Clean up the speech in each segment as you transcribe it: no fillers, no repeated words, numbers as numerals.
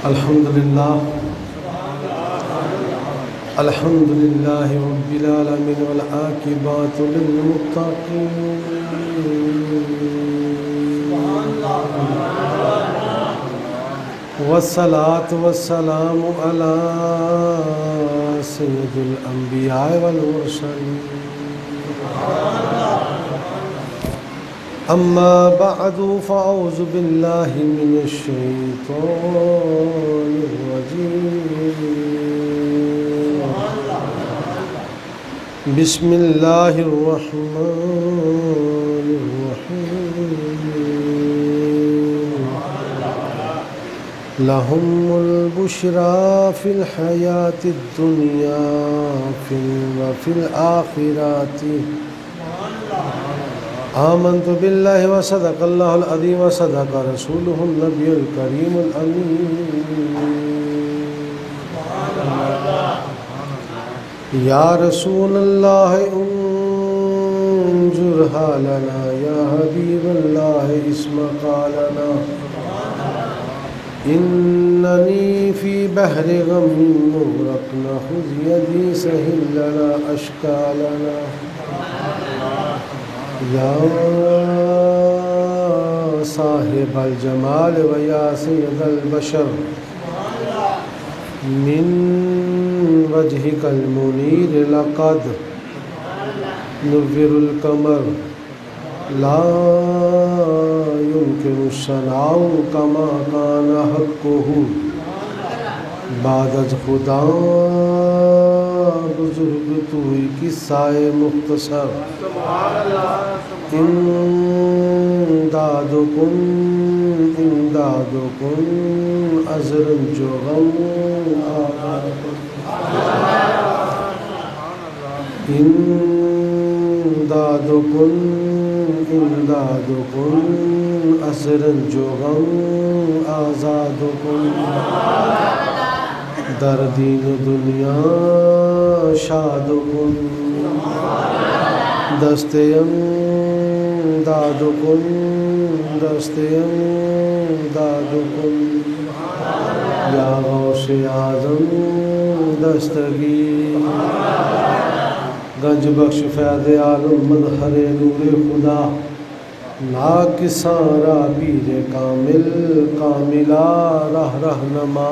الحمد لله رب العالمين والعاقبة للمتقين والصلاة والسلام على سيد الأنبياء والمرسلين أما بعد فأعوذ بالله من الشيطان الرجيم بسم الله الرحمن الرحيم لهم البشرى في الحياة الدنيا وفي الآخرة آمنت بالله وصدق الله العظيم وصدق رسوله النبي الكريم الأمين يا رسول الله انظر حالنا يا حبيب الله اسمع قالنا إنني في بحر غم مغرقنا خذ يدي سهل لنا أشكالنا یا صاحب الجمال و یا سید البشر من وجهك المنیر لقد نور القمر لا يمكن الثناء كما كان حقه بعد از خدا بزرگ توئی قصہ مختصر امدادکن عذر جو غم امدادکن عذر جو غم آزادکن در دین دنیا شاد کن دستیم داد کن یا غوث اعظم دستگیر گنج بخش فیض عالم مظہر نور خدا ناکساں را پیر کاملا راہ رہنما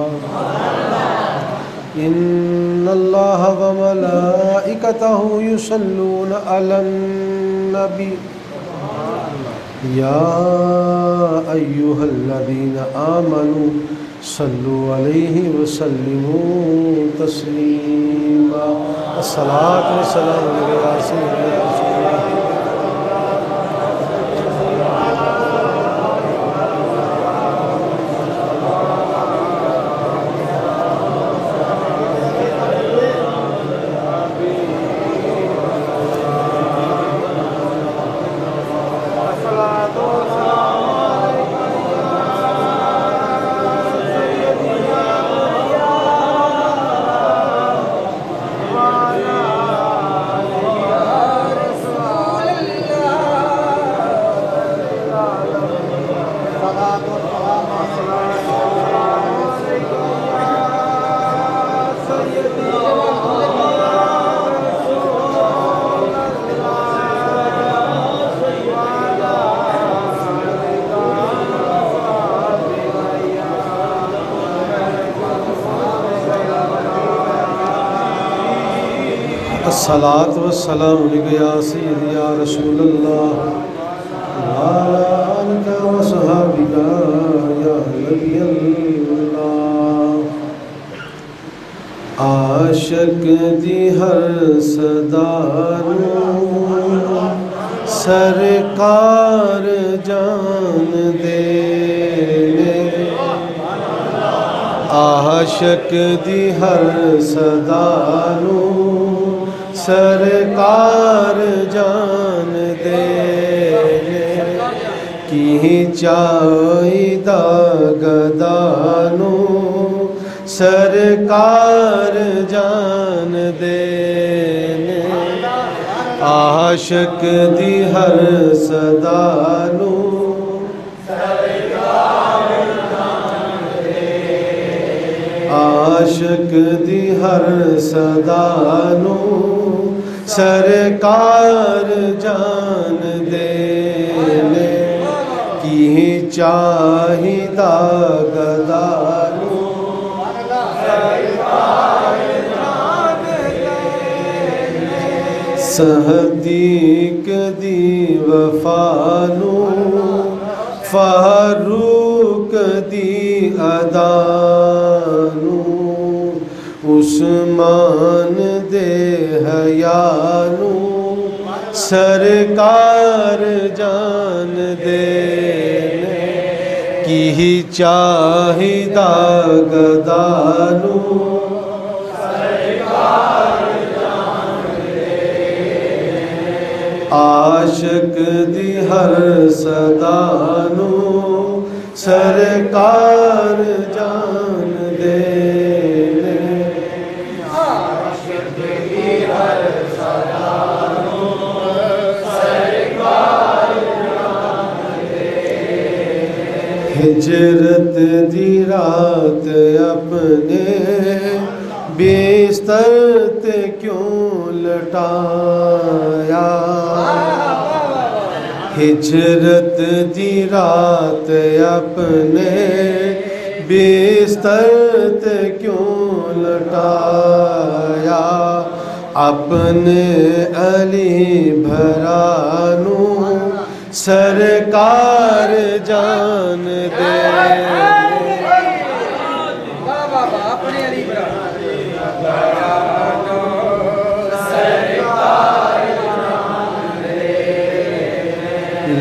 ان اللہ وملائکتہ یصلون علی النبی یا ایہا الذین آمنوا صلوا علیہ وسلموا تسلیما الصلاۃ والسلام علی سیدنا رسول اللہ الصلاة والسلام علیکہ یا سیدی یا رسول اللہ وعلی آلک و صحابک یا نبی اللہ عاشق دی ہر صداروں سرکار جان دے عاشق دی ہر صداروں سرکار جان دے کی چاہیدہ گدانو سرکار جان دے عاشق دی ہر صدانو سرکار جان دے عاشق دی ہر صدا نو سرکار جان دے نے کی چاہیدا گدا نو صدیق دی وفا نو فاروق دی ادا نو عثمان دے حیا نو سرکار جان دے نے کی چاہیدا گدا نو عاشق دی ہر صدا نو سرکار جان دے نے عاشق دی ہر صدا نو سرکار جان دے ہجرت دی رات اپنے بستر تے کیوں لٹایا ہجرت دی رات اپنے بستر تے کیوں لٹایا اپنے علی بھرانو سرکار جان دے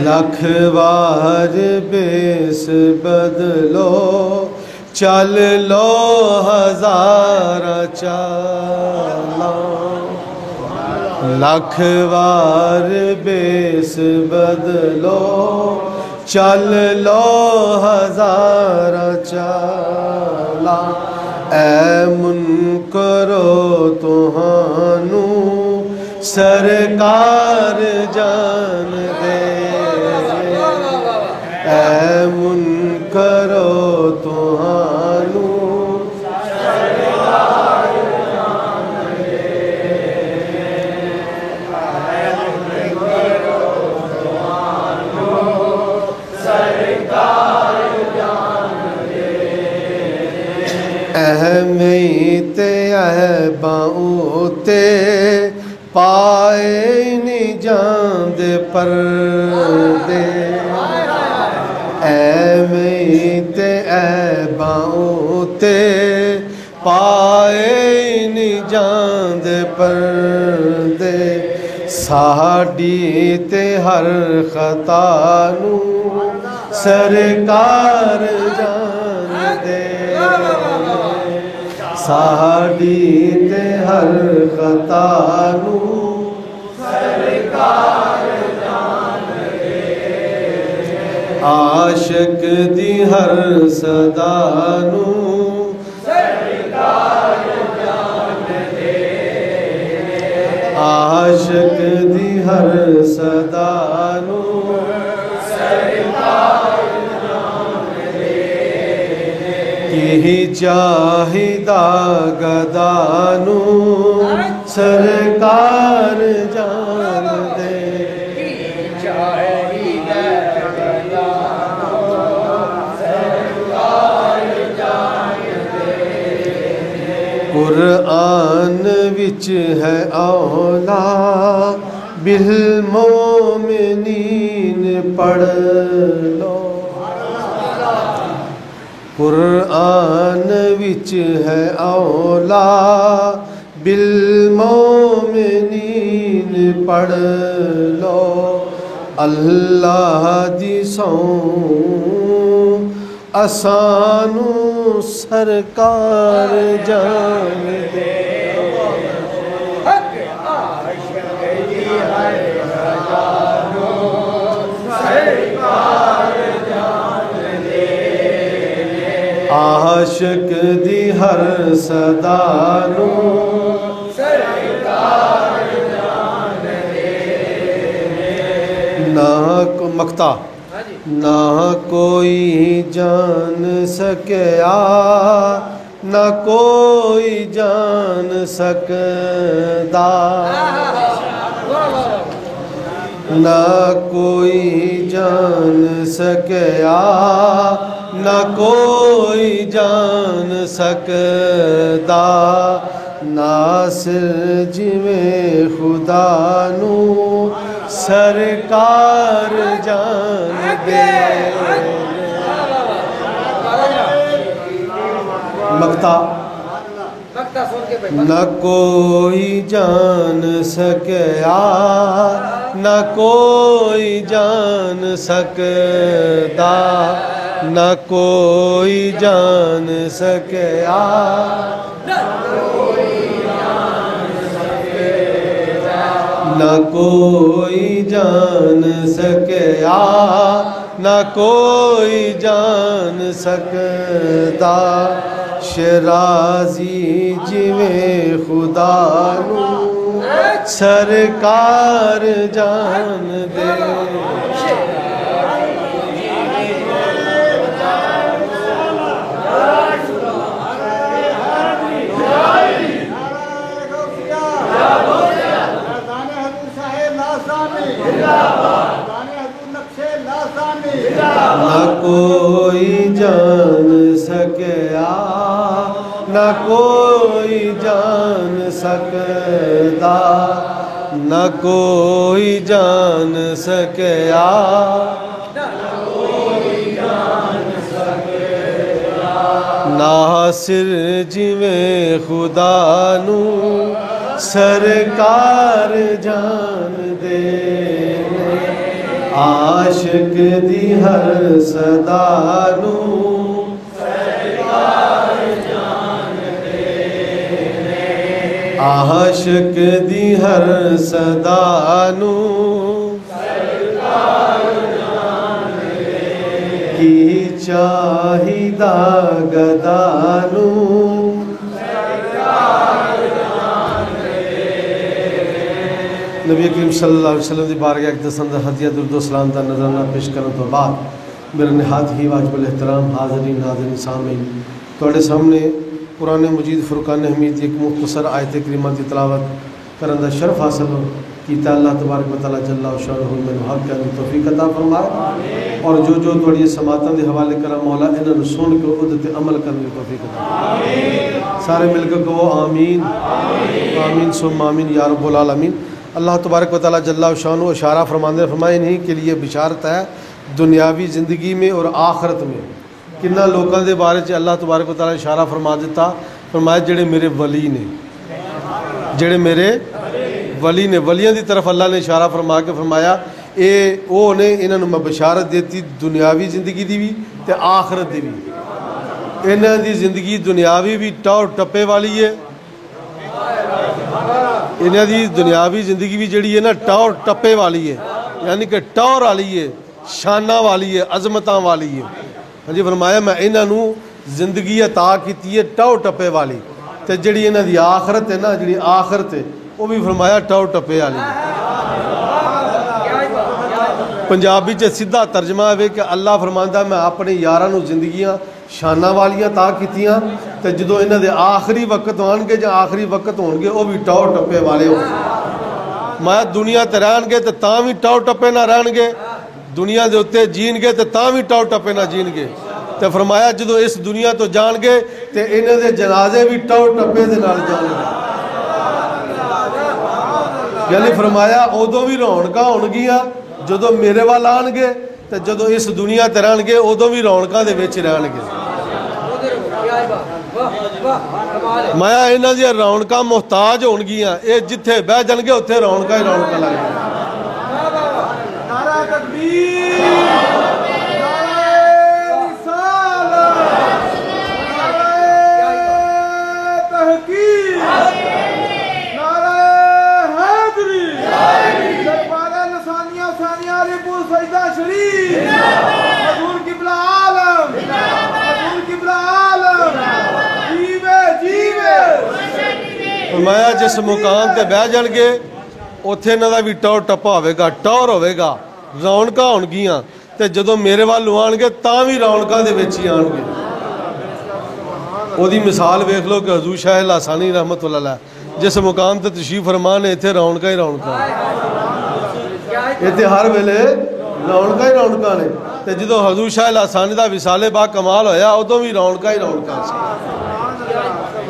لکھ وار بیس بدلو چل لو ہزار چالوں لکھ وار بیس بدلو چل لو ہزار چالاں اے منکرو تہانو سرکار جان دے اے منکرو تہانو سرکار جان دے اے منکرو تہانو سرکار جان دے اہمیت اہباؤں تے پائے نہیں جاندے پردے اہمیت اہباؤں تے پائے نہیں جاندے پردے ساڑی تے ہر خطا نو سرکار جان دے ساڑی تے ہر خطا نو سرکار جان دے عاشق دی ہر صدا نو سرکار جان دے عاشق دی ہر صدا نو سرکار کی چاہیدا گدا نو سرکار جان دے چاہیدا گدا نو سرکار جان دے قرآن وچ ہے اولا بالمومنین پڑھ لو قرآن وچ ہے اولا بالمومنین پڑھ لو اللہ دی سوں اسانو سرکار جان دے عاشق دی ہر صدا نو سرکار جان دے نہ مقطع نہ کوئی جان سکیا نہ کوئی جان سکدا نہ کوئی جان سکیا نہ کوئی جان سکدا ناصر جویں خدا نو سرکار جان دے مقطع نہ کوئی جان سکیا نہ کوئی جان سکدا نہ کوئی جان سکیا نہ کوئی جان سکیا نہ کوئی جان سکدا شرازی جویں خدا نو سرکار جان دے نہ کوئی جان سکیا نہ کوئی جان سکدا نہ کوئی جان سکیا ناصر جویں خدا نو سرکار جان دے عاشق دی ہر صدا نو سرکار جان دے عاشق دی ہر صدا نو سرکار جان دے کی چاہیدہ گدا نو نبی کریم صلی اللہ علیہ وسلم دی بارگاہ اقدس اندر ہدیہ درود و سلام دا نظرانہ پیش کرنے تو بعد میرے نہایت ہی واجب الاحترام حاضرین ناظرین سامعین تواڈے سامنے قرآن مجید فرقان حمید ایک مختصر آیت کریمہ دی تلاوت کرن دا شرف حاصل کیتا اللہ تبارک و تعالی جل شانہ میں حق کرنے توفیق عطا فرمائے اور جو تواڈی سماعتاں دے حوالے کرا مولا انہاں نوں سن کے اودے تے عمل کرنے دی توفیق عطا آمین سارے مل کے کہو آمین آمین ثم آمین یا رب العالمین اللہ تبارک و تعالی جل شانہ اشارہ فرماندے فرمائے انہی کے لیے بشارت ہے دنیاوی زندگی میں اور آخرت میں کنا لوکاں دے بارے چ اللہ تبارک و تعالی اشارہ فرما دیتا فرمایا جڑے میرے ولی نے جڑے میرے ولی نے ولیاں دی طرف اللہ نے اشارہ فرما کے فرمایا اے او نے انہاں نوں میں بشارت دیتی دنیاوی زندگی دی بھی تے آخرت دی بھی انہاں دی زندگی دنیاوی بھی ٹور ٹپے والی ہے انہاں دی دنیاوی زندگی بھی جڑی ہے نا ٹور ٹپے والی ہے یعنی کہ ٹور والی ہے شانہ والی ہے عظمتاں والی ہے ہاں جی فرمایا میں انہاں نوں زندگی عطا کیتی ہے ٹور ٹپے والی تے جڑی انہاں دی آخرت ہے نا جڑی آخرت ہے وہ بھی فرمایا ٹور ٹپے والی پنجابی چ سیدھا ترجمہ ہے کہ اللہ فرماندا میں اپنے یاراں نوں زندگیاں شانہ والیاں تا کیتیاں تے جدوں انہاں دے آخری وقت آن گے یا آخری وقت ہون گے وہ بھی ٹور ٹپے والے ہون میں دنیا تے رہن گے تے تاں بھی ٹور ٹپے نہ رہن گے دنیا دے اوتے جین گے تے تاں بھی ٹور ٹپے نہ جین گے تے فرمایا جدوں اس دنیا تو جان گے تے انہاں دے جنازے بھی ٹور ٹپے دے نال جان گے یعنی فرمایا ادوں بھی رونقاں ہون گیاں جدوں میرے وال آن گے تے جدوں اس دنیا تے رہن گے ادوں بھی رونقاں دے وچ رہن گے میں انہاں دی رونقاں محتاج ہون گیاں اے جتھے بہ جان گے اوتھے رونقاں ہی رونقاں لگ جان نعرہ تکبیر فرمایا جس مقام تے بہ جان گے اوتھے انہاں دا بھی ٹور ٹپا ہوے گا ٹور ہوے گا رونقاں ہون گیاں تے جدوں میرے وال آن گے تاں بھی رونقاں دے وچ ہی آن گے وہ دی مثال ویکھ لو کہ حضور شاہ لاسانی رحمت اللہ علیہ جس مقام تے تشریف فرما نے اتنے رونقاں ہی رونقاں اتنے ہر ویلے رونقاں ہی رونقاں نے تے جدو حضور شاہ لاسانی دا وصال با کمال ہویا ادوں بھی رونقاں ہی رونقاں سی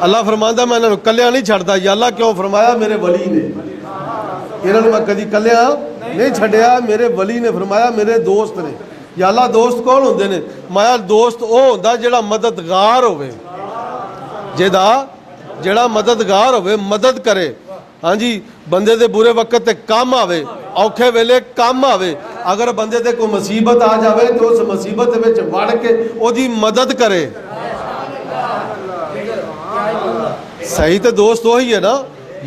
اللہ فرماندا میں انہاں نوں کلیاں نہیں چھڑدا یا اللہ کیوں فرمایا میرے ولی نے انہاں نوں میں کدی کلیاں نہیں چھڈیا میرے ولی نے فرمایا میرے دوست نے یا اللہ دوست کون ہوندے نے مایا دوست او ہوندا جڑا مددگار ہوئے جڑا مددگار ہوئے مدد کرے ہاں جی بندے دے برے وقت تے کام آوے اوکھے ویلے کام آوے اگر بندے تے کوئی مصیبت آ جاوے تو اس مصیبت وچ وڑ کے او دی مدد کرے صحیح تے دوست وہی ہے نا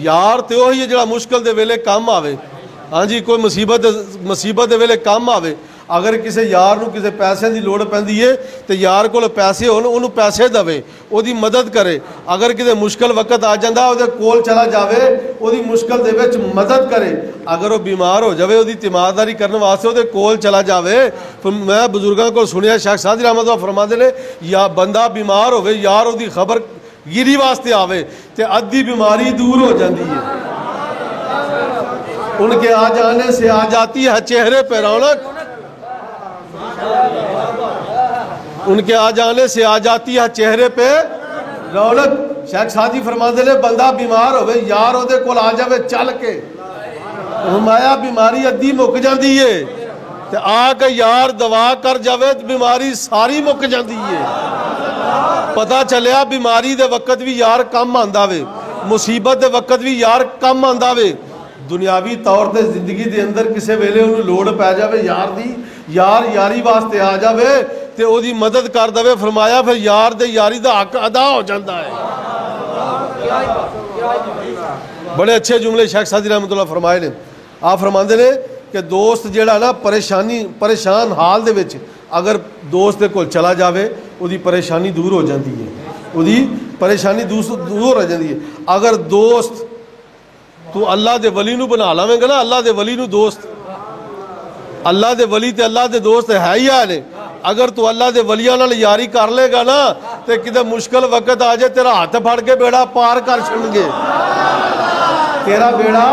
یار تے وہی ہے جڑا مشکل دے ویلے کام آوے ہاں جی کوئی مصیبت دے ویلے کام آوے اگر کسی یار نو کسی پیسے دی لوڑ پیندی ہے تے یار کول پیسے ہون اونوں پیسے دے او دی مدد کرے اگر کسی مشکل وقت آ جاندا او دے کول چلا جاوے او دی مشکل دے وچ مدد کرے اگر وہ بیمار ہو جاوے او دی تیمارداری کرنے واسطے او دے کول چلا جاوے میں بزرگاں کو سنیا شیخ سعدی رحمت اللہ فرماندے نے یا بندہ بیمار ہوے یار او دی خبر گیری واسطے آوے تے ادھی بیماری دور ہو جاندی ہے ان کے آ جانے سے آ جاتی ہے چہرے پہ رونق ان کے آ جانے سے آ جاتی ہے چہرے پہ رونق شیخ سعدی فرماندے نے بندہ بیمار ہوئے یار او دے کول آ جاوے چل کے فرمایا بیماری ادھی مک جاندی ہے تے آ کے یار دوا کر جاوے بیماری ساری مک جاندی ہے پتہ چلیا بیماری دے وقت بھی یار کم آندا وے مصیبت دے وقت بھی یار کم آندا وے دنیاوی طور تے زندگی دے اندر کسے ویلے انہوں لوڑ پہ جاوے یار دی یار یاری واسطے آ جاوے تے او دی مدد کر دے فرمایا پھر یار دے یاری دا حق ادا ہو جاندہ ہے بڑے اچھے جملے شیخ سعدی رحمت اللہ فرمائے نے آپ فرماندے نے کہ دوست جیڑا نا پریشان حال دے وچ اگر دوست دے کول چلا جاوے او دی پریشانی دور ہو جاندی ہے او دی پریشانی دور ہو جاندی ہے اگر دوست تو اللہ دے ولی نو بنا لاویں گا نا اللہ دے ولی نو دوست اللہ دے ولی تے اللہ دے دوست ہے ہی آنے اگر تو اللہ دے ولیاں نال یاری کر لے گا نا تے کدے مشکل وقت آ جائے تیرا ہاتھ پھڑ کے بیڑا پار کر چھڑن گے تیرا بیڑا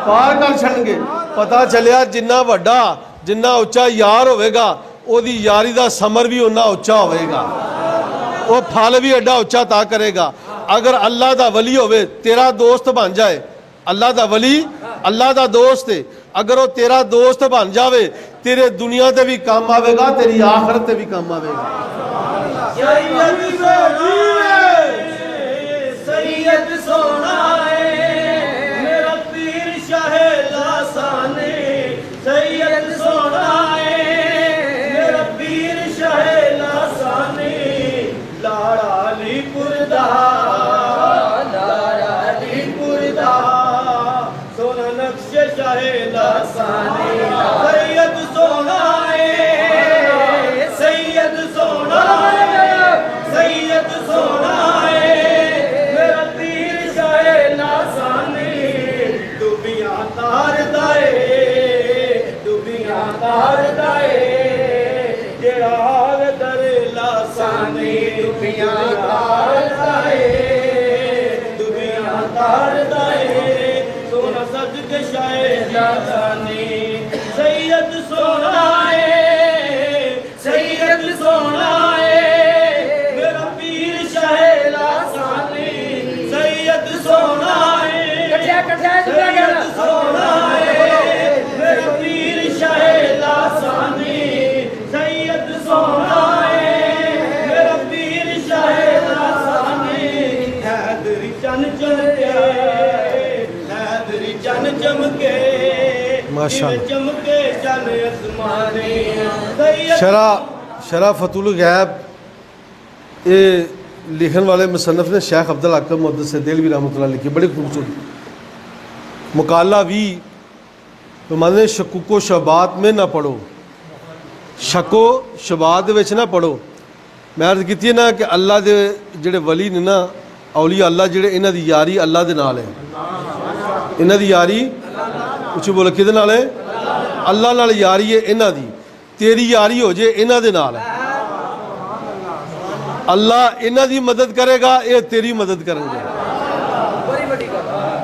پار کر چھڑن گے پتہ چلیا جنہ وڈا جنہ اچھا یار ہوئے گا او دی یاری دا سمر بھی انہا اچھا ہوئے گا وہ پھال بھی اڈا اچھا تا کرے گا اگر اللہ دا ولی ہوئے تیرا دوست بن جائے اللہ دا ولی اللہ دا دوست ہے اگر وہ تیرا دوست بن جاوے تیرے دنیا تے بھی کام آوے گا تیری آخرت تے بھی کام آوے گا سید سونا ہے میرا پیر شاہ لاسانی سید سونا ہے میرا پیر شاہ لاسانی لاڑا علی پردہ شاہ لاسانی سید سونا ہے سید سونا ہے سید سونا ہے میرا پیر شاہ لاسانی ڈوبیاں تار دائے جڑا آوے در لاسانی ڈوبیاں تار دائے سونا سج کے شاہ لاسانی سید سونا ہے سید سونا ہے میرا پیر شاہ لاسانی سید سونا ہے سید سونا ہے میرا پیر شاہ لاسانی سید سونا ہے میرا پیر شاہ لاسانی حیدری چن چمکے چمکے شرح فتح الغیب یہ لکھن والے مصنف نے شیخ عبدالحکم محدث دہلوی رحمۃ اللہ لکھی بڑی خوبصورت مقالہ بھی مانے شکوک و شبہات میں نہ پڑھو شک و شبہات وچ نہ پڑھو میں عرض کیتی ہے نا کہ اللہ دے جڑے ولی نے نا اولیاء اللہ جڑے انہاں دی یاری اللہ دے نال ہے انہاں دی یاری کچھ بولو کدے نال ہے اللہ نال یاری ہے انہاں دی تیری یاری ہو جے انہاں دے نال ہے اللہ انہاں دی مدد کرے گا، اے تیری مدد کریں گے،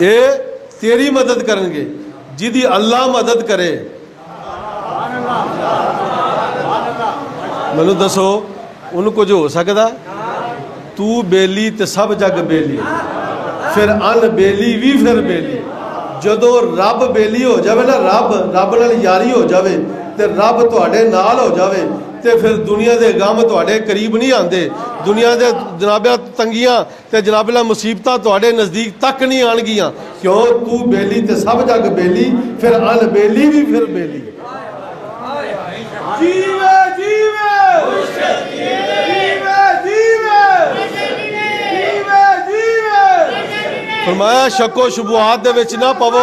اے تیری مدد کریں گے، جدی اللہ مدد کرے۔ مینوں دسو ان کو جو ہو سکتا تو بیلی تے سب جگ بیلی، پھر ان بیلی بھی پھر بیلی۔ جدو رب بیلی ہو جاوے نا، رب نال یاری ہو جاوے تے رب تواڈے نال ہو جاوے تے پھر دنیا دے غم تواڈے قریب نہیں آندے، دنیا دے جناب تنگیاں تے جناب مصیبتاں تواڈے نزدیک تک نہیں آن گیاں، کیوں تو بیلی تے سب جگ بیلی، پھر ان بیلی بھی پھر بیلی۔ جیوے جیوے فرمایا شک و شبہات دے وچ نہ پاو،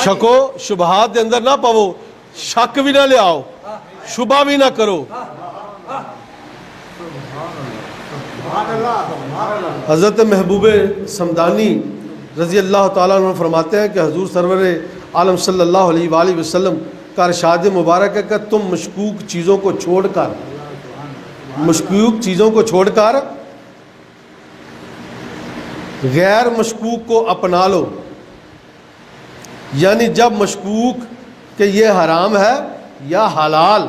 شک و شبہات دے اندر نہ پاو، شک بھی نہ لے آؤ، شبہ بھی نہ کرو۔ حضرت محبوب سمدانی رضی اللہ تعالیٰ عنہ فرماتے ہیں کہ حضور سرور عالم صلی اللہ علیہ وآلہ وسلم کا ارشاد مبارک ہے کہ تم مشکوک چیزوں کو چھوڑ کر غیر مشکوک کو اپنا لو، یعنی جب مشکوک کہ یہ حرام ہے یا حلال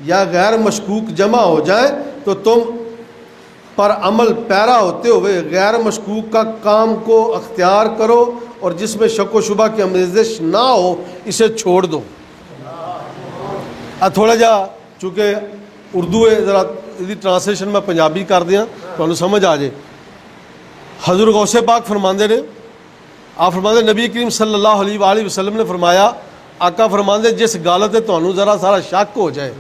یا غیر مشکوک جمع ہو جائے تو تم پر عمل پیرا ہوتے ہوئے غیر مشکوک کا کام کو اختیار کرو، اور جس میں شک و شبہ کی آمیزش نہ ہو اسے چھوڑ دو۔ تھوڑا جا چونکہ اردو ہے، ذرا ٹرانسلیشن میں پنجابی کر دیا تو انہوں سمجھ آ جائے۔ حضور غوث پاک فرماندے نے، آپ فرماندے نبی کریم صلی اللہ علیہ وآلہ وسلم نے فرمایا، آقا فرماندے جس گالت ہے تو انہوں ذرا سارا شک ہو جائے،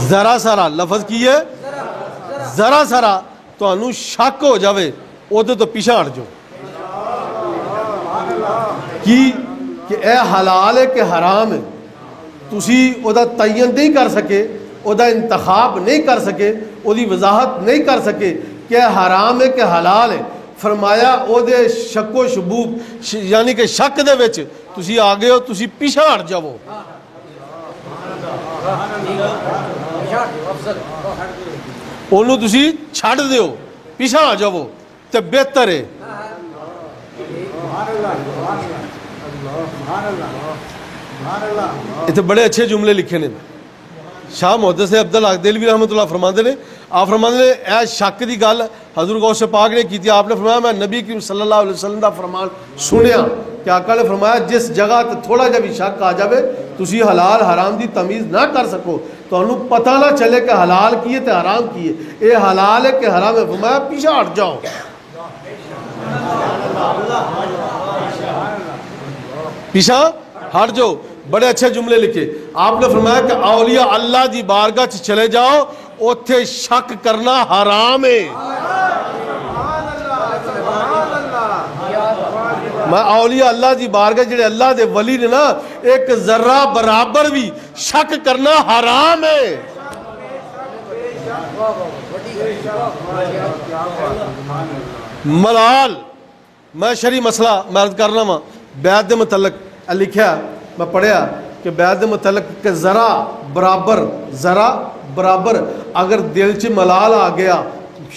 ذرا سارا لفظ کی ہے، ذرا سارا تو انہوں شک ہو جاوے اوہ تو پیچھے ہٹ جو کہ اے حلال ہے کہ حرام ہے، تسی او دا تعین نہیں کر سکے، او دا انتخاب نہیں کر سکے، او دی وضاحت نہیں کر سکے کہ حرام ہے کہ حلال ہے۔ فرمایا او دے شک و شبوک یعنی کہ شک دے وچ تسی آگے ہو، تسی پیچھے ہٹ جاؤ، انہوں تسی چھڑ دیو، پیچھے آ جاؤ تے بہتر ہے۔ اتنے بڑے اچھے جملے لکھے نے شاہ محدث عبدالحق دہلوی رحمۃ اللہ فرماندے نے، آپ فرماندے نے اے شک دی گل حضور غوث پاک نے کی تھی، آپ نے فرمایا میں نبی کریم صلی اللہ علیہ وسلم دا فرمان سنیا کہ آقا نے فرمایا جس جگہ تے تھوڑا جا بھی شک آ جاوے تسی حلال حرام دی تمیز نہ کر سکو، تو انہوں پتہ نہ چلے کہ حلال کیے تے حرام کیے، اے حلال ہے کہ حرام ہے، فرمایا پیچھے ہٹ جاؤ، پیچھے ہٹ جاؤ۔ بڑے اچھے جملے لکھے آپ نے فرمایا کہ اولیاء اللہ دی بارگاہ چلے جاؤ، اوتھے شک کرنا حرام ہے۔ میں اولیاء اللہ دی بارگاہ جڑے اللہ دے ولی نے نا، ایک ذرہ برابر بھی شک کرنا حرام ہے۔ ملال میں شرعی مسئلہ مرد کرنا وا بیعت دے متعلق لکھیا، میں پڑھیا کہ بیعت دے متعلق کہ ذرا برابر اگر دل چ ملال آ گیا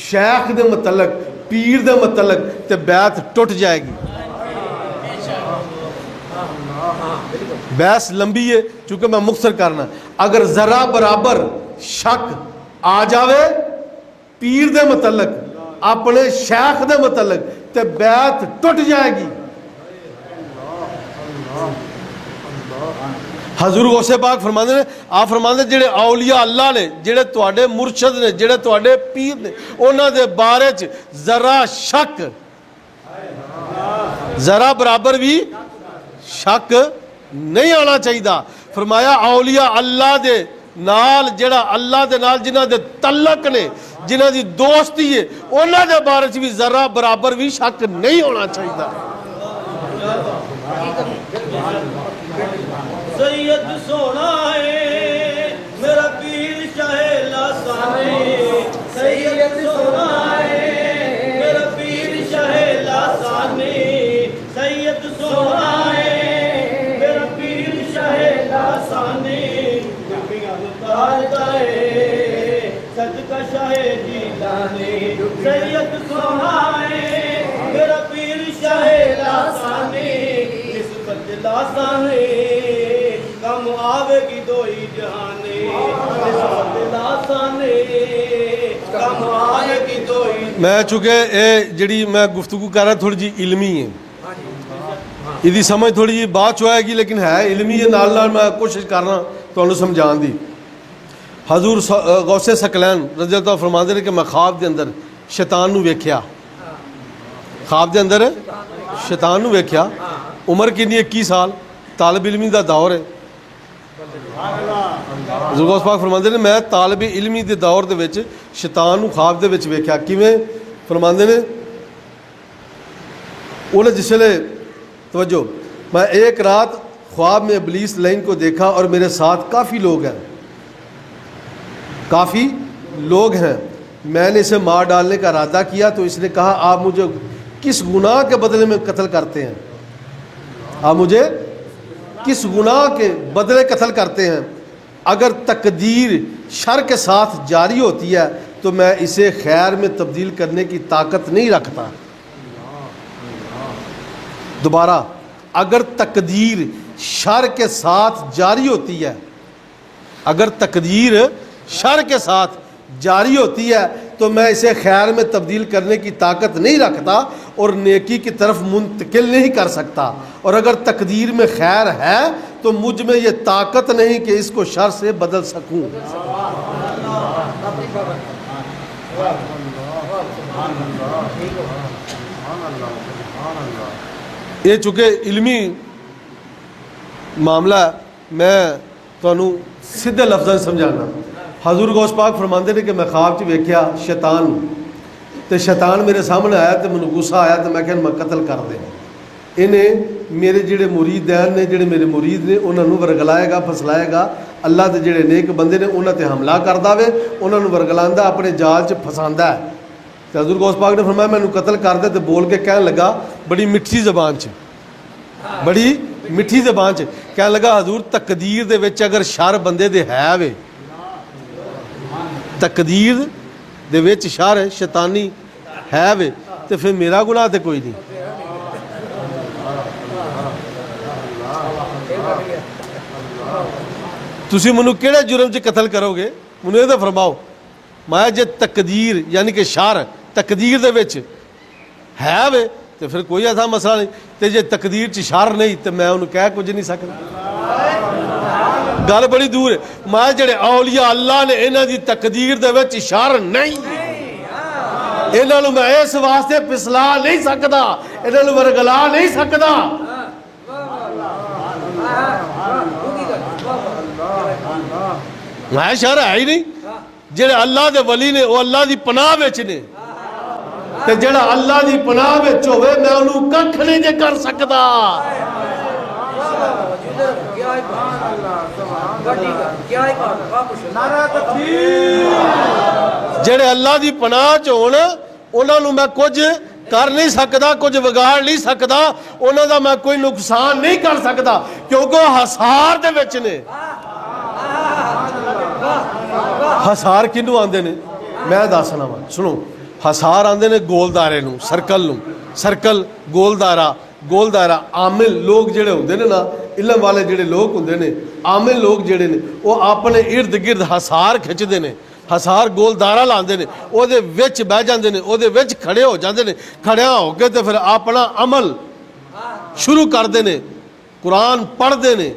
شیخ دے متعلق پیر دے متعلق تے بیعت ٹوٹ جائے گی۔ بحث لمبی ہے چونکہ میں مختصر کرنا، اگر ذرا برابر شک آ جاوے پیر دے متعلق اپنے شیخ دے متعلق تے بیعت ٹوٹ جائے گی۔ حضور غوث پاک فرماندے نے، آپ فرماندے جڑے اولیاء اللہ نے، جڑے تواڈے مرشد نے، جڑے تواڈے پیر نے، انہاں دے بارے چ ذرا شک ذرا برابر بھی شک نہیں آنا چاہیے۔ فرمایا اولیاء اللہ دے نال جڑا اللہ دے نال جنہاں دے تعلق نے، جنہاں دی دوستی ہے، انہاں دے بارے چ بھی ذرا برابر بھی شک نہیں ہونا چاہیے۔ سید سونا ہے میرا پیر شاہ لاسانی، سید سونا ہے میرا پیر شاہ لاسانی، سید سونا ہے میرا پیر شاہ لاسانی، صدقہ شاہ جیلانی سید سونا ہے میرا پیر شاہ لاسانی نسبت لاسانی کم آوے گی دوئی جہانے نسبت لاسانی کم آوے گی دوئی میں چونکہ اے جڑی میں گفتگو کر رہا تھوڑی جی علمی ہے یہ سمجھ تھوڑی جی بات چوائے گی لیکن ہے علمی ہے نال نال میں کوشش کرنا تو انہوں سمجھان دی حضور غوث ثقلین رضی اللہ عنہ فرماندے نے کہ میں خواب دے اندر شیطان نو ویکھیا خواب دے اندر شیطان نو ویکھیا عمر کنی 21 سال طالب علمی دا دور ہے حضور غوث پاک فرماندے نے میں طالب علمی دے دور دے وچ شیطان نو خواب دے وچ ویکھیا کیویں فرماندے نے انہیں جس لے توجہ میں ایک رات خواب میں ابلیس لین کو دیکھا اور میرے ساتھ کافی لوگ ہیں میں نے اسے مار ڈالنے کا ارادہ کیا تو اس نے کہا آپ مجھے کس گناہ کے بدلے میں قتل کرتے ہیں آپ مجھے کس گناہ کے بدلے قتل کرتے ہیں اگر تقدیر شر کے ساتھ جاری ہوتی ہے تو میں اسے خیر میں تبدیل کرنے کی طاقت نہیں رکھتا دوبارہ اگر تقدیر شر کے ساتھ جاری ہوتی ہے اگر تقدیر شر کے ساتھ جاری ہوتی ہے تو میں اسے خیر میں تبدیل کرنے کی طاقت نہیں رکھتا اور نیکی کی طرف منتقل نہیں کر سکتا اور اگر تقدیر میں خیر ہے تو مجھ میں یہ طاقت نہیں کہ اس کو شر سے بدل سکوں یہ چونکہ علمی معاملہ ہے میں تانوں سیدھے لفظاں سمجھانا حضور غوث پاک فرماندے نے کہ میں خواب چ ویکھیا شیطان تے شیطان میرے سامنے آیا تے مینوں غصہ آیا تے میں کہ میں قتل کر دے انہیں میرے جڑے مریدین نے جڑے میرے مرید نے انہاں نوں ورگلائے گا پھسلائے گا اللہ دے جڑے نیک بندے نے انہاں تے حملہ کردا وے انہاں نوں ورگلاندا اپنے جال چ پھساندا ہے تے حضور غوث پاک نے فرمایا مینوں قتل کر دے تے بول کے کہن لگا بڑی میٹھی زبان چ بڑی میٹھی زبان چ کہن لگا حضور تقدیر دے وچ اگر شر بندے دے ہے وے تقدیر دے وچ شر شیطانی ہے وے تے پھر میرا گناہ تے کوئی نہیں تسی منو کیڑے جرم چ قتل کرو گے منو یہ تو فرماؤ میں جے تقدیر یعنی کہ شر تقدیر دے وچ ہے وے تو پھر کوئی ایسا مسئلہ نہیں تے جے تقدیر چ شر نہیں تو میں انہوں کہہ کچھ نہیں سکتا گل بڑی دور ہے میں جڑے اولیاء اللہ نے انہاں دی تقدیر دے وچ شر نہیں انہاں نوں میں اس واسطے پسلا نہیں سکدا انہاں نوں ورگلا نہیں سکدا میں شر ہے ہی نہیں جڑے اللہ دے ولی نے وہ اللہ دی پناہ وچ نے تے جڑا اللہ دی پناہ وچ ہوے میں انہوں ککھ نہیں جے کر سکدا جڑے اللہ دی پناہ چ ہون انہاں نوں میں کچھ کر نہیں سکدا کچھ بگاڑ نہیں سکدا انہاں دا میں کوئی نقصان نہیں کر سکدا کیونکہ وہ حصار دے وچ نے حصار کنوں آندے نے میں دسنا وا سنو حصار آندے نے گولدارے نوں سرکل گولدارا عامل لوگ جڑے ہوندے نے نا علم والے جڑے لوگ ہوندے نے عامل لوگ جڑے نے وہ اپنے ارد گرد حصار کھچدے نے حصار گولدارا لاندے نے او دے وچ بہ جاندے نے او دے وچ کھڑے ہو جاندے نے کھڑیا ہو کے تے پھر اپنا عمل شروع کردے نے قرآن پڑھدے نے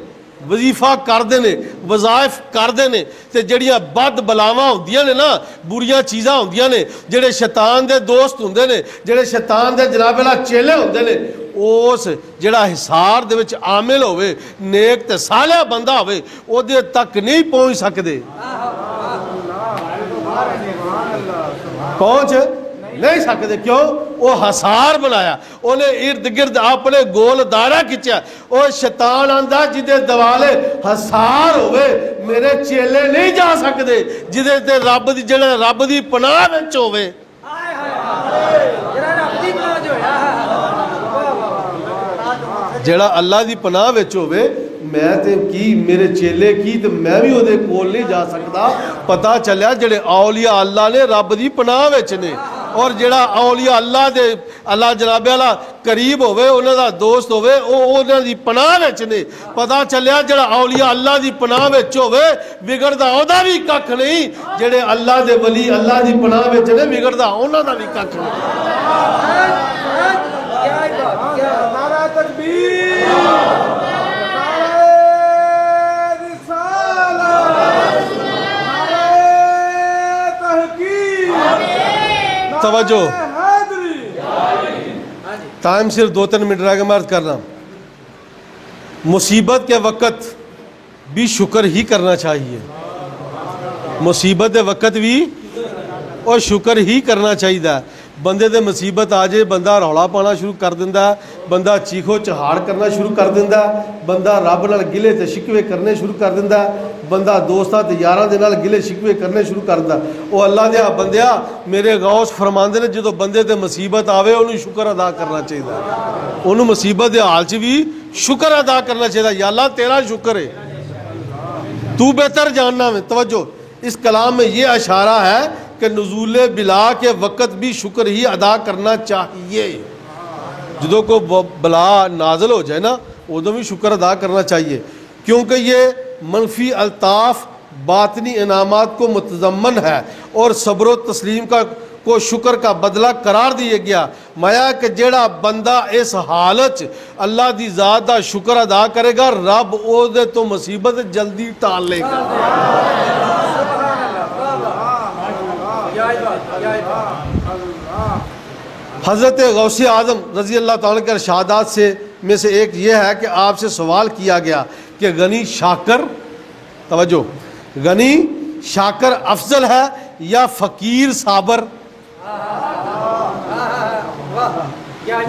وظیفہ کردے نے وظائف کردے نے تے جڑیاں بد بلاواں ہوندیاں نے نا بریاں چیزاں ہوندیاں نے جڑے شیطان دے دوست ہوندے نے جڑے شیطان دے جناب اللہ چیلے ہوندے نے اس جڑا حصار دے وچ عامل ہوئے نیک تے صالح بندہ ہوئے او دے تک نہیں پہنچ سکدے پہنچ نہیں سکتے کیوں وہ حصار بنایا انہیں ارد گرد اپنے گول دارہ کھچیا وہ شیطان آندا جدے دوالے حصار ہوئے میرے چیلے نہیں جا سکتے جدے تے رب دی پناہ وچ ہوئے جڑا اللہ دی پناہ وچ ہوئے میں تے کی میرے چیلے کی تے میں بھی اودے کول نہیں جا سکتا. پتہ چلیا جڑے اولیاء اللہ نے رب دی پناہ وچ نے اور جڑا اولیاء اللہ دے اللہ جناب والا قریب ہوئے انہاں دا دوست ہوئے انہاں دی پناہ وچ نے. پتہ چلیا جڑا اولیاء اللہ دی پناہ وچ ہوئے بگڑدا اودا بھی ککھ نہیں. جڑے اللہ دے ولی اللہ دی پناہ وچ نے بگڑدا انہاں دا بھی ککھ نہیں. نعرہ تکبیر، نعرہ رسالت، نعرہ تحقیق، توجہ حیدری. ٹائم صرف 2-3 منٹ رہ گئے. میں عرض کر رہا ہوں مصیبت کے وقت بھی شکر ہی کرنا چاہیے. مصیبت کے وقت بھی اور شکر ہی کرنا چاہیے. بندے دے مصیبت آ جائے بندہ رولا پانا شروع کر دینا ہے, بندہ چیخو چہاڑ کرنا شروع کر دینا ہے, بندہ رب نال گلے تے شکوے کرنے شروع کر دینا ہے, بندہ دوستاں تے یاراں دے نال گلے شکوے کرنے شروع کر دینا. او اللہ دے بندیا میرے غوث فرماندے نے جدوں بندے تے مصیبت آوے اونوں شکر ادا کرنا چاہیے. اونوں مصیبت دے حال 'چ بھی شکر ادا کرنا چاہیے. یا اللہ تیرا شکر ہے, تو بہتر جاننا میں. توجہ اس کلام میں یہ اشارہ ہے کہ نزول بلا کے وقت بھی شکر ہی ادا کرنا چاہیے. جدوں کو بلا نازل ہو جائے نا ادوں بھی شکر ادا کرنا چاہیے, کیونکہ یہ منفی الطاف باطنی انعامات کو متضمن ہے اور صبر و تسلیم کو شکر کا بدلہ قرار دیا گیا. مایا کہ جیڑا بندہ اس حالت اللہ دی ذات دا شکر ادا کرے گا رب او دے تو مصیبت جلدی ٹال لے گا. حضرت غوث اعظم رضی اللہ تعالیٰ کے ارشادات سے میں سے ایک یہ ہے کہ آپ سے سوال کیا گیا کہ غنی شاکر, توجہ, غنی شاکر افضل ہے یا فقیر صابر؟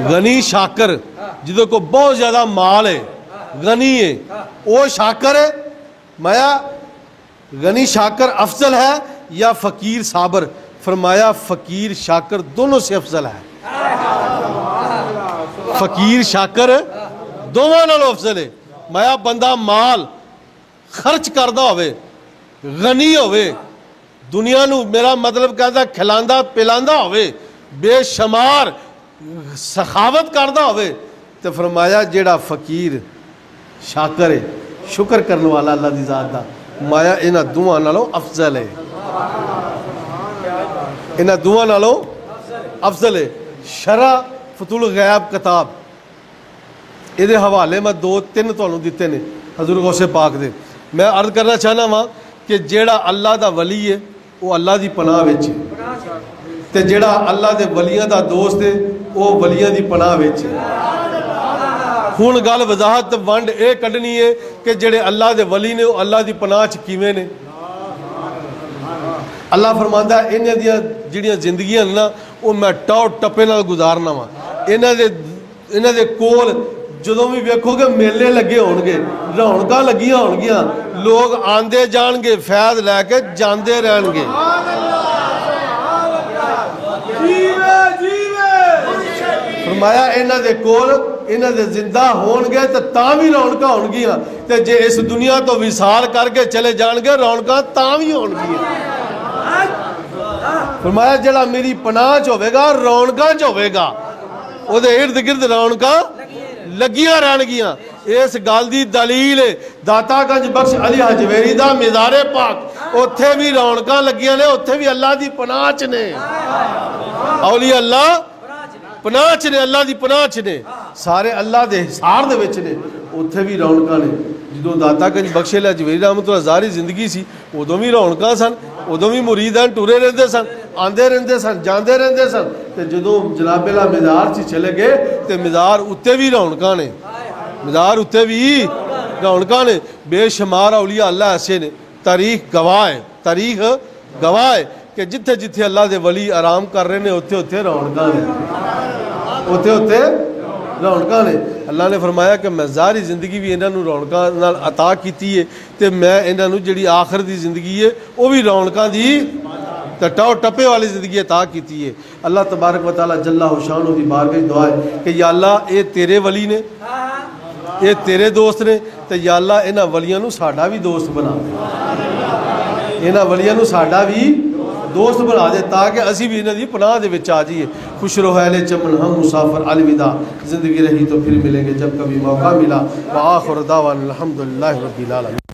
غنی شاکر جدوں کو بہت زیادہ مال ہے, غنی ہے, وہ شاکر ہے. مایا غنی شاکر افضل ہے یا فقیر صابر؟ فرمایا فقیر شاکر دونوں سے افضل ہے. فقیر شاکر دونوں نال افضل ہے. مایا بندہ مال خرچ کردہ ہوئے, غنی ہوئے, دنیا نو میرا مطلب کہتا کھلاندہ پلاندہ ہوئے, بے شمار سخاوت کردہ ہوئے, تو فرمایا جیڑا فقیر شاکر ہے شکر کرنے والا اللہ دی ذات دا, مایا انہاں دوواں نالوں افضل ہے. انہاں دوواں نالوں افضل ہے. شرح فتول غیاب کتاب یہ حوالے میں 2-3 تانوں دیتے نے حضور غوث پاک دے. میں عرض کرنا چاہنا وا کہ جیڑا اللہ دا ولی ہے وہ اللہ دی پناہ وچ ہے, تے جیڑا اللہ دے ولیاں دا دوست ہے وہ ولیاں دی پناہ وچ ہے. ہن گل وضاحت ونڈ اے کڈنی ہے کہ جڑے اللہ دے ولی نے وہ اللہ دی پناہ چ کیویں نے. اللہ فرماندا ہے انہاں دیاں جڑیاں زندگیاں نا وہ میں ٹاؤ ٹپے نال گزارنا وا. انہاں دے کول جدوں بھی ویکھو گے میلے لگے ہون گے, رونقاں لگیاں ہون گیاں, لوگ آندے جان گے فیض لے کے جاندے رہن گے. فرمایا انہاں دے کول انہاں دے زندہ ہون گے تے تاں بھی رونقاں ہون گیاں, تے جے اس دنیا تو وصال کر کے چلے جان گے رونقاں تاں بھی ہون گیاں. فرمایا جڑا میری پناہ چ ہوے گا رونقاں چ ہوے گا او دے ارد گرد رونقاں لگیاں رہن گیاں. اس گل دی دلیل داتا گنج بخش علی حجویری دا مزار پاک, اوتھے بھی رونقاں لگیاں نے, اوتھے بھی اللہ دی پناہ چ نے, اولیاء اللہ پناہ چ نے, اللہ دی پناہ چ نے, سارے اللہ دے حصار دے وچ نے, اوتھے بھی رونقاں نے. جدوں داتا گنج بخش علی حجویری رحمۃ اللہ ظاہری زندگی سی ادوں بھی رونقاں سن, ادوں بھی مریدان ٹورے رہندے سن, آندے رہندے سن, جاندے رہندے سن. تے جدوں جناب اللہ مزار چ چلے گئے تے مزار اتے بھی رونقاں نے, مزار اتے بھی رونقاں نے. بے شمار اولیاء اللہ ایسے نے, تاریخ گواہ ہے, تاریخ گواہ ہے کہ جتھے جتھے اللہ دے ولی آرام کر رہے نے اوتھے اوتھے رونقاں نے, اوتھے اوتھے رونقاں نے. اللہ نے فرمایا کہ میں ظاہری زندگی بھی انہاں نوں رونقاں نال عطا کیتی ہے, تے میں انہاں نوں جڑی آخر دی زندگی ہے وہ بھی رونقاں دی ٹاؤ ٹپے والی زندگی عطا کیتی ہے. اللہ تبارک و تعالی جل شانہ دی بارگاہ دعا ہے کہ یا اللہ اے تیرے ولی نے, یہ تیرے دوست نے تو یا اللہ انہاں ولیاں نو ساڈا بھی دوست بنا دے انہاں ولیاں نو ساڈا بھی دوست بنا دے تاکہ اسی بھی انہاں دی پناہ دے وچ آ جائیے خوش رہو اہل چمن ہم مسافر الوداع زندگی رہی تو پھر ملیں گے جب کبھی موقع ملا وآخر دعوانا الحمدللہ رب العالمین